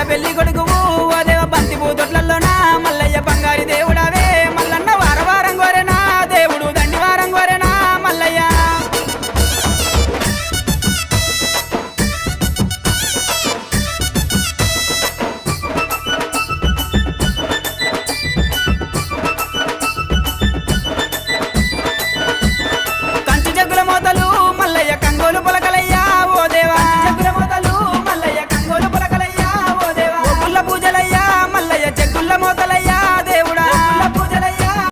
పెళ్లి కొడుకువు ఓ దేవ బంతి పూతొట్లలోనా మల్లయ్య బంగారి దేవుడావే మల్లన్న వారవారం గోరెనా దేవుడు దండివారం గోరెనా మల్లయ్య కంచి జగ్గుల మోతలు మల్లయ్య కంగోలు పొలకలయ్యా ఓ దేవా జగ్గుల మోతలు మల్లయ్య కంగోలు పొలకలయ్యా ఓ దేవా పూజలయ్యా మల్లయ్య జగ్గుల మోత